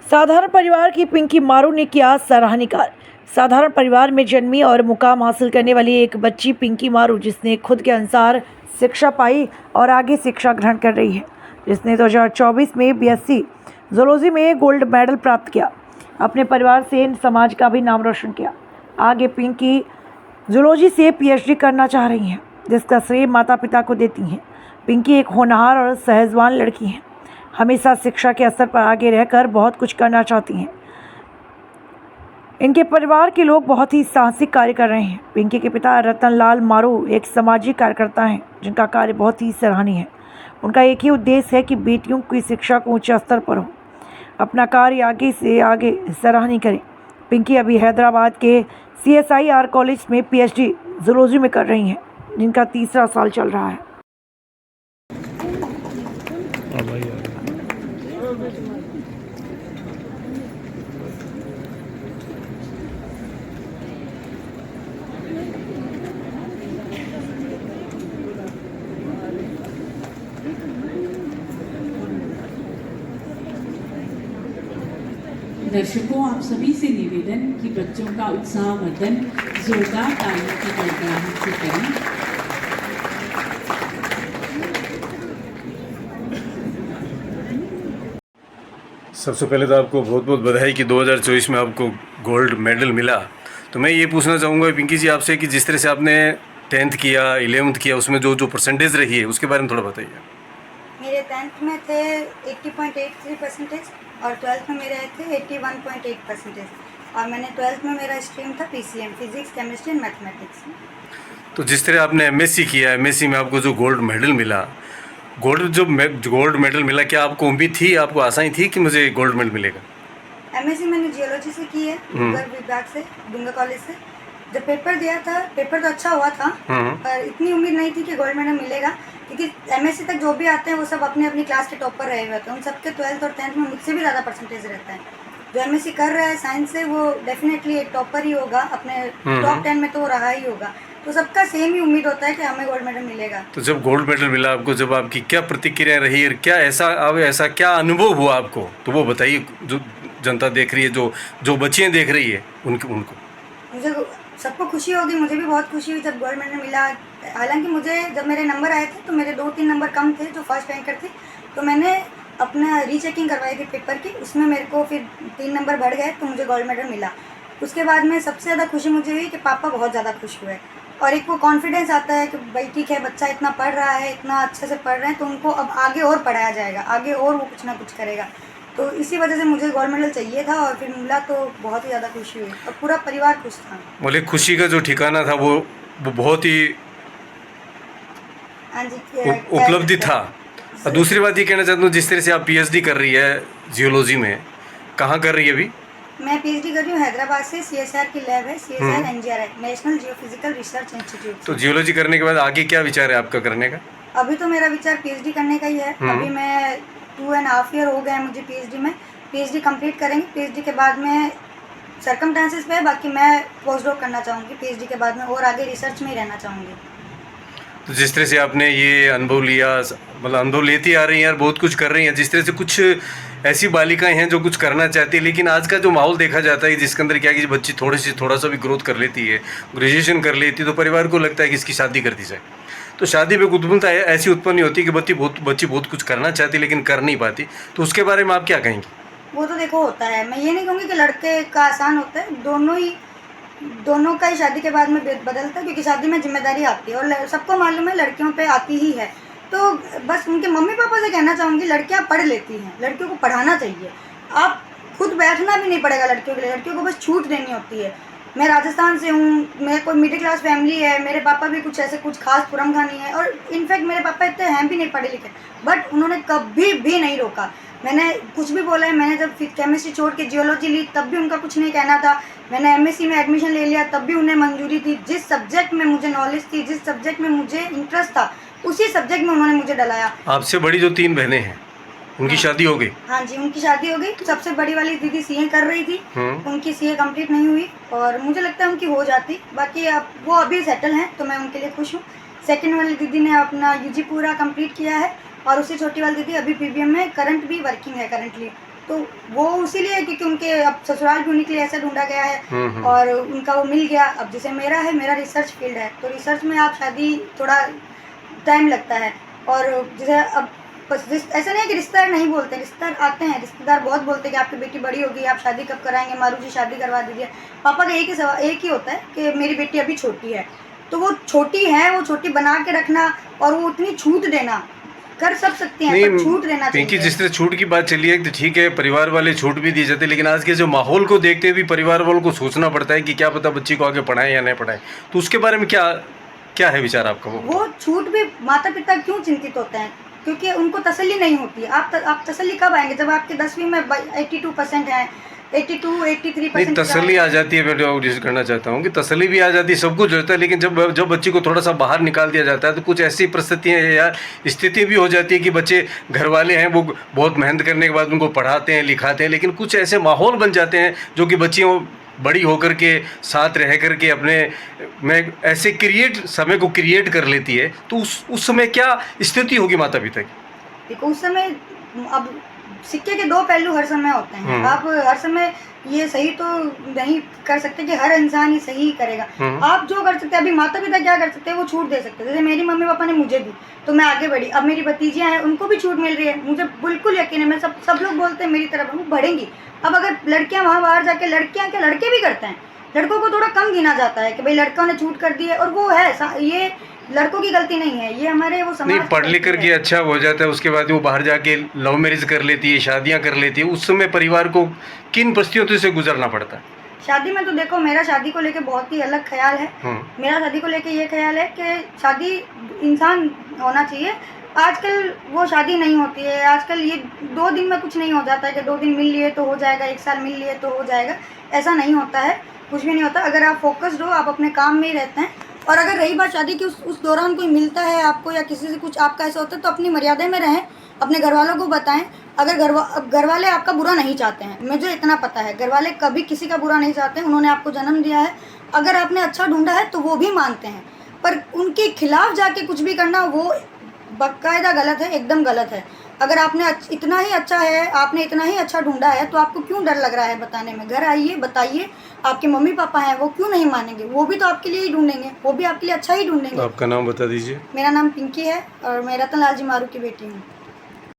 साधारण परिवार की पिंकी मारू ने किया सराहनीय कार्य। साधारण परिवार में जन्मी और मुकाम हासिल करने वाली एक बच्ची पिंकी मारू, जिसने खुद के अनुसार शिक्षा पाई और आगे शिक्षा ग्रहण कर रही है, जिसने 2024 में बीएससी जूलॉजी में गोल्ड मेडल प्राप्त किया। अपने परिवार से समाज का भी नाम रोशन किया। आगे पिंकी जूलॉजी से पीएचडी करना चाह रही हैं, जिसका श्रेय माता पिता को देती हैं। पिंकी एक होनहार और सहजवान लड़की हैं। हमेशा शिक्षा के स्तर पर आगे रहकर बहुत कुछ करना चाहती हैं। इनके परिवार के लोग बहुत ही साहसिक कार्य कर रहे हैं। पिंकी के पिता रतन लाल मारू एक सामाजिक कार्यकर्ता हैं, जिनका कार्य बहुत ही सराहनीय है। उनका एक ही उद्देश्य है कि बेटियों की शिक्षा को ऊंचे स्तर पर हो। अपना कार्य आगे से आगे सराहनीय करें। पिंकी अभी हैदराबाद के CSIR कॉलेज में PhD जूलॉजी में कर रही हैं, जिनका तीसरा साल चल रहा है। दर्शकों, आप सभी से निवेदन कि बच्चों का उत्साहवर्धन जोरदार तालियों की गड़गड़ाहट से करें। सबसे पहले तो आपको बहुत बहुत बधाई कि 2024 में आपको गोल्ड मेडल मिला। तो मैं ये पूछना चाहूँगा पिंकी जी आपसे कि जिस तरह से आपने 10th किया, 11th किया, उसमें जो जो परसेंटेज रही है उसके बारे में थोड़ा बताइए। मेरे 10th में थे 80.83% और 12th में मेरे आए थे 81.8%। और मैंने 12th में मेरा स्ट्रीम था PCM, physics, chemistry and mathematics. तो जिस तरह आपने MSc किया, MSc में आपको जो गोल्ड मेडल मिला, गोल्ड मेडल मिला, क्या आपको उम्मीद थी, आपको आशा थी कि मुझे गोल्ड मेडल मिलेगा? MSc मैंने जियोलॉजी से की है, भूगर्भ विभाग से, डूंगा कॉलेज से। जब पेपर दिया था, पेपर तो अच्छा हुआ था, पर इतनी उम्मीद नहीं थी कि गोल्ड मेडल मिलेगा, क्योंकि MSc तक जो भी आते हैं वो सब अपनी अपनी क्लास के टॉपर रहे हुए होते हैं। उन सबके 12th और 10th में मुझसे भी ज़्यादा परसेंटेज रहता है। जो MSc कर रहा है साइंस से, वो डेफिनेटली एक टॉपर ही होगा, अपने टॉप 10 में तो वो रहा ही होगा। तो सबका सेम ही उम्मीद होता है कि हमें गोल्ड मेडल मिलेगा। तो जब गोल्ड मेडल मिला आपको, जब आपकी क्या प्रतिक्रिया रही और क्या ऐसा क्या अनुभव हुआ आपको, तो वो बताइए। जो जनता देख रही है, जो बच्चियाँ देख रही है, उनको मुझे सबको खुशी होगी। मुझे भी बहुत खुशी हुई जब गोल्ड मेडल मिला। हालांकि मुझे जब मेरे नंबर आए थे तो मेरे 2-3 नंबर कम थे जो फर्स्ट रैंकर थे, तो मैंने अपना रीचेकिंग करवाई थी पेपर की, उसमें मेरे को फिर 3 नंबर बढ़ गए तो मुझे गोल्ड मेडल मिला। उसके बाद में सबसे ज़्यादा खुशी मुझे हुई कि पापा बहुत ज़्यादा खुश हुए और एक वो कॉन्फिडेंस आता है कि भाई ठीक है, बच्चा इतना पढ़ रहा है, इतना अच्छे से पढ़ रहे हैं, तो उनको अब आगे और पढ़ाया जाएगा, आगे और वो कुछ ना कुछ करेगा। तो इसी वजह से मुझे गोल्ड मेडल चाहिए था और फिर मिला तो बहुत ही ज़्यादा खुशी हुई और पूरा परिवार खुश था। बोले खुशी का जो ठिकाना था वो बहुत ही हाँ जी, उपलब्धि था। और दूसरी बात ये कहना चाहता हूँ, जिस तरह से आप PhD कर रही है जियोलॉजी में, कहाँ कर रही है अभी? मैं PhD कर रही हूँ हैदराबाद से। CSIR की लैब है, CSIR NGRI, national geophysical research institute. तो जियोलॉजी करने के बाद आगे क्या विचार है आपका करने का? अभी तो मेरा विचार PhD करने का ही है। अभी मैं 2.5 ईयर हो गए मुझे PhD में। PhD कंप्लीट करेंगे। PhD के बाद में सर्कमस्टेंसेस पे है, बाकी मैं पोस्ट डॉक करना चाहूँगी PhD के बाद में और आगे रिसर्च में ही रहना चाहूँगी। तो जिस तरह से आपने ये अनुभव लिया, मतलब अनुभव लेती आ रही हैं यार, बहुत कुछ कर रही हैं। जिस तरह से कुछ ऐसी बालिकाएं हैं जो कुछ करना चाहती है, लेकिन आज का जो माहौल देखा जाता है जिसके अंदर क्या है कि बच्ची थोड़ा सा भी ग्रोथ कर लेती है, ग्रेजुएशन कर लेती है, तो परिवार को लगता है कि इसकी शादी कर दी जाए। तो शादी में उत्पन्नता ऐसी उत्पन्न होती है कि बच्ची बहुत कुछ करना चाहती है लेकिन कर नहीं पाती। तो उसके बारे में आप क्या कहेंगे? वो तो देखो होता है, मैं ये नहीं कहूँगी कि लड़के का आसान होता है, दोनों का ही शादी के बाद में बदलता है, क्योंकि शादी में जिम्मेदारी आती है और सबको मालूम है लड़कियों पे आती ही है। तो बस उनके मम्मी पापा से कहना चाहूँगी, लड़कियाँ पढ़ लेती हैं, लड़कियों को पढ़ाना चाहिए। आप खुद बैठना भी नहीं पड़ेगा लड़कियों के लिए, लड़कियों को बस छूट देनी होती है। मैं राजस्थान से हूँ, मेरे कोई मिडिल क्लास फैमिली है, मेरे पापा भी कुछ ऐसे कुछ खास पुरमखा नहीं है और इनफैक्ट मेरे पापा इतने हैं भी नहीं पढ़े लिखे, बट उन्होंने कभी भी नहीं रोका। मैंने कुछ भी बोला है, मैंने जब केमिस्ट्री छोड़ के जियोलॉजी ली तब भी उनका कुछ नहीं कहना था। मैंने MSc में एडमिशन ले लिया तब भी उन्हें मंजूरी थी। जिस सब्जेक्ट में मुझे नॉलेज थी, जिस सब्जेक्ट में मुझे इंटरेस्ट था, उसी सब्जेक्ट में उन्होंने मुझे डलाया। आपसे बड़ी जो 3 बहनें हैं उनकी शादी हो गई? हाँ जी, उनकी शादी हो गई। सबसे बड़ी वाली दीदी CA कर रही थी, उनकी CA कंप्लीट नहीं हुई और मुझे लगता है उनकी हो जाती। बाकी अब वो अभी सेटल हैं तो मैं उनके लिए खुश हूँ। सेकंड वाली दीदी ने अपना UG पूरा कंप्लीट किया है और उससे छोटी वाली दीदी अभी PBM में करंट भी वर्किंग है करंटली। तो वो इसीलिए क्योंकि उनके अब ससुराल भी उन्हीं के लिए ऐसा ढूंढा गया है और उनका वो मिल गया। अब जैसे मेरा है, मेरा रिसर्च फील्ड है, तो रिसर्च में आप शादी थोड़ा टाइम लगता है। और जैसे अब ऐसा नहीं है कि रिश्तेदार नहीं बोलते, रिश्तेदार आते हैं, रिश्तेदार बहुत बोलते हैं कि आपकी बेटी बड़ी होगी, आप शादी कब कराएंगे, मारू जी शादी करवा दीजिए। पापा का एक ही होता है कि मेरी बेटी अभी छोटी है, तो वो छोटी है, वो छोटी बना के रखना और वो उतनी छूट देना कर सब सकते हैं, पर छूट देना पिंकी, चाहिए। जिस तरह छूट की बात चली है तो ठीक है, परिवार वाले छूट भी दी जाती है, लेकिन आज के जो माहौल को देखते हुए भी परिवार वालों को सोचना पड़ता है कि क्या पता बच्ची को आगे पढ़ाएं या नहीं पढ़ाएं। तो उसके बारे में क्या है विचार आपका? वो छूट भी माता पिता क्यों चिंतित होते हैं? क्योंकि उनको तसल्ली नहीं होती है। आप तसल्ली कब आएंगे? जब आपके 10वीं में 82% है, 82-83%। नहीं, तसल्ली आ जाती है। मैं जो करना चाहता हूँ कि तसल्ली भी आ जाती है, सब कुछ होता है, लेकिन जब बच्ची को थोड़ा सा बाहर निकाल दिया जाता है तो कुछ ऐसी परिस्थितियाँ या स्थिति भी हो जाती है कि बच्चे घर वाले हैं वो बहुत मेहनत करने के बाद उनको पढ़ाते हैं लिखाते हैं, लेकिन कुछ ऐसे माहौल बन जाते हैं जो कि बच्चियों बड़ी होकर के साथ रह कर के अपने में ऐसे समय को क्रिएट कर लेती है। तो उस समय क्या स्थिति होगी माता पिता की? देखो, उस समय अब सिक्के के दो पहलू हर समय होते हैं। आप हर समय ये सही तो नहीं कर सकते कि हर इंसान ही सही करेगा। आप जो कर सकते हैं, अभी माता पिता क्या कर सकते हैं, वो छूट दे सकते हैं। जैसे मेरी मम्मी पापा ने मुझे दी तो मैं आगे बढ़ी, अब मेरी भतीजियाँ हैं, उनको भी छूट मिल रही है। मुझे बिल्कुल यकीन है, मैं सब लोग बोलते हैं मेरी तरफ वो बढ़ेंगी। अब अगर लड़कियाँ वहाँ बाहर जाके, लड़कियाँ क्या लड़के भी करते हैं, लड़कों को थोड़ा कम गिना जाता है कि भाई लड़कों ने छूट कर दी है, और वो है ये लड़कों की गलती नहीं है, ये हमारे वो समाज नहीं, पढ़ लिख करके अच्छा हो जाता है, उसके बाद वो बाहर जाके लव मैरिज कर लेती है, शादियां कर लेती है। उस समय परिवार को किन परिस्थितियों से गुजरना पड़ता है? शादी में तो देखो, मेरा शादी को लेके बहुत ही अलग ख्याल है। मेरा शादी को लेके ये ख्याल है कि शादी इंसान होना चाहिए। आजकल वो शादी नहीं होती है। आजकल ये 2 दिन में कुछ नहीं हो जाता है कि 2 दिन मिल लिए तो हो जाएगा, 1 साल मिल लिए तो हो जाएगा, ऐसा नहीं होता है, कुछ भी नहीं होता। अगर आप फोकस्ड हो, आप अपने काम में ही रहते हैं, और अगर रही बात शादी की, उस दौरान कोई मिलता है आपको या किसी से कुछ आपका ऐसा होता है, तो अपनी मर्यादा में रहें, अपने घर वालों को बताएं। अगर घर वाले आपका बुरा नहीं चाहते हैं, मुझे इतना पता है, घर वाले कभी किसी का बुरा नहीं चाहते हैं, उन्होंने आपको जन्म दिया है। अगर आपने अच्छा ढूंढा है तो वो भी मानते हैं, पर उनके खिलाफ जाके कुछ भी करना वो बाकायदा गलत है, एकदम गलत है। अगर आपने इतना ही अच्छा है, आपने इतना ही अच्छा ढूंढा है, तो आपको क्यों डर लग रहा है बताने में? घर आइए, बताइए। आपके मम्मी पापा हैं, वो क्यों नहीं मानेंगे? वो भी तो आपके लिए ही ढूंढेंगे, वो भी आपके लिए अच्छा ही ढूंढेंगे। आपका नाम बता दीजिए। मेरा नाम पिंकी है और मैं रतन लाल जी मारू की बेटी हूँ।